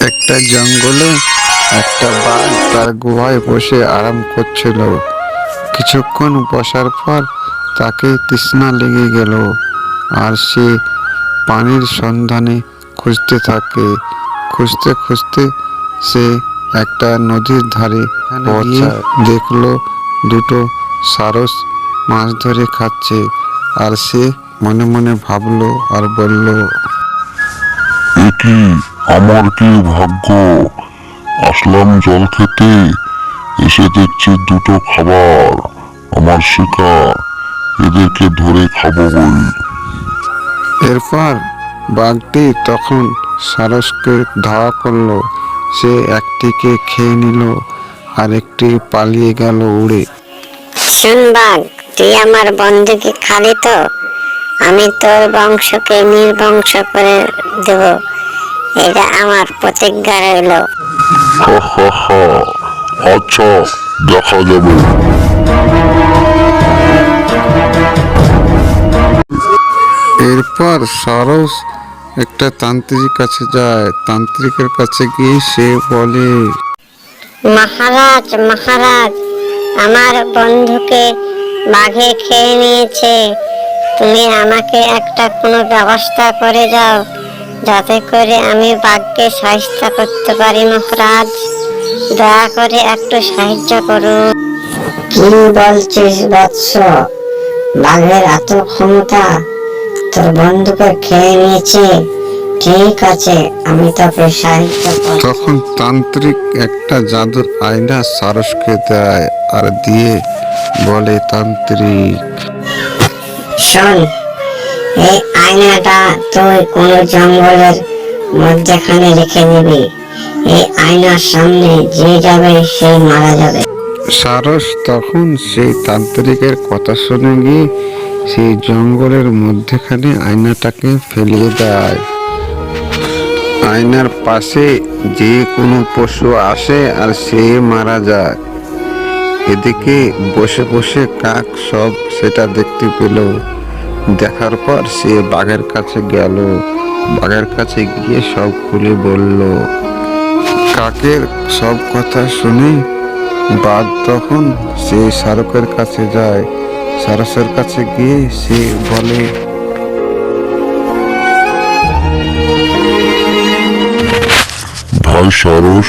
একটা জঙ্গলে একটা বাঘ তার গুহায় বসে আরাম করছিল। কিছুক্ষণ বসার পর তাকে তৃষ্ণা লেগে গেল, আর সে পানির সন্ধানে খুঁজতে থাকে। খুঁজতে খুঁজতে সে একটা নদীর ধারে পৌঁছায়। দেখলো দুটো সারস মাছ ধরে খাচ্ছে, আর সে মনে মনে ভাবলো আর বলল, এ কি, আমার কি ভাগ্য! আসলাম জল খেতে, এসে দেখছি দুটো খাবার আমার শিকার, এদেরকে ধরে খাবো বই। এরপর বাঘটি তখন সারসকে ধাওয়া করলো। সে একটিকে খেয়ে নিল, আর একটি পালিয়ে গেল উড়ে। শোন বাঘ, তুই আমার বন্ধুকে খালি তো আমি তোর বংশকে নির্বংশ করে দেব, এটা আমার প্রতিজ্ঞা রইল। হা হা হা, আচ্ছা, দেখা যাবে। এরপর সারস একটা তান্ত্রিকের কাছে যায়। তান্ত্রিকের কাছে গিয়ে সে বলে, মহারাজ মহারাজ, আমার বন্ধুকে বাঘে খেয়ে নিয়েছে, তুমি আমাকে একটা কোনো ব্যবস্থা করে যাও, যাতে করে আমি বাঘকে সাহায্য করতে পারি। মহারাজ, দয়া করে একটু সাহায্য করুন। কি বলছিস বৎস? বাঘের এত ক্ষমতা? তোর বন্ধুকে খেয়ে নিয়েছে? ঠিক আছে, আমি তোকে সাহায্য করব। তখন তান্ত্রিক একটা জাদুর আয়না সারসকে দেয়, আর দিয়ে বলে, তান্ত্রিক, শোন, এই আয়নাটা তুই কোনো জঙ্গলের মধ্যখানে রেখে দিবি। এই আয়নার সামনে যে যাবে সে মারা যাবে। সারস তখন সেই তান্ত্রিকের কথা শুনে গিয়ে সেই জঙ্গলের মধ্যখানে আয়নাটাকে ফেলিয়ে দেয়। আয়নার পাশে যে কোনো পশু আসে আর সে মারা যায়। এদিকে বসে বসে কাক সব সেটা দেখতে পেল। দেখার পর সে বাঘের কাছে গেল। বাঘের কাছে গিয়ে সব খুলে বলল। কাকের সব কথা শুনে বাঘ তখন সে সারসের কাছে যায়। সারসের কাছে গিয়ে সে বলে, ভাই সারস,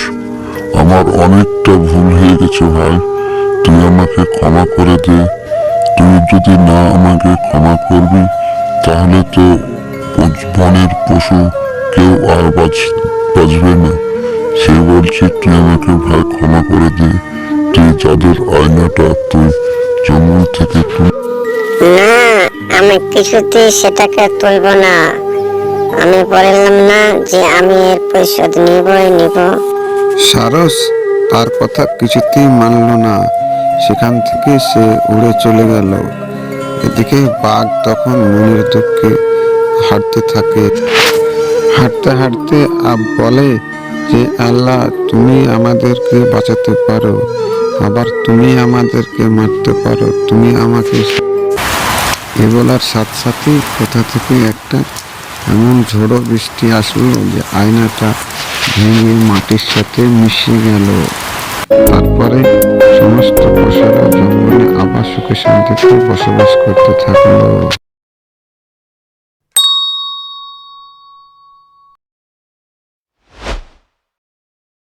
আমার অনেকটা ভুল হয়ে গেছে ভাই, তুই আমাকে ক্ষমা করে দে। তুই যদি না আমাকে ক্ষমা করবি, তাহলে তো বনের পশু কেউ আর বাঁচবে না। সে বলছে তুই আমাকে ভাই ক্ষমা করে দে, তুই জাদুর আয়নাটা তুই জঙ্গল থেকে তুই। না, আমি কিছুতেই সেটাকে তুলব না। আমি বললাম না যে আমি এর প্রতিশোধ নিবই নিব। সারস তার কথা কিছুতেই মানল না। সেখান থেকে সে উড়ে চলে গেল। এদিকে বাঘ তখন মনের দুঃখে হাঁটতে থাকে। হাঁটতে হাঁটতে বলে যে, আল্লাহ, তুমি আমাদেরকে বাঁচাতে পারো, আবার তুমি আমাদেরকে মারতে পারো, তুমি আমাকে। এ বলার সাথে সাথে কোথা থেকে একটা এমন ঝোড়ো বৃষ্টি আসলো যে আয়নাটা ভেঙে মাটির সাথে মিশে গেল। তারপরে সমস্ত পশুরা জঙ্গলে আবার সুখে শান্তিতে বসবাস করতে থাকলো।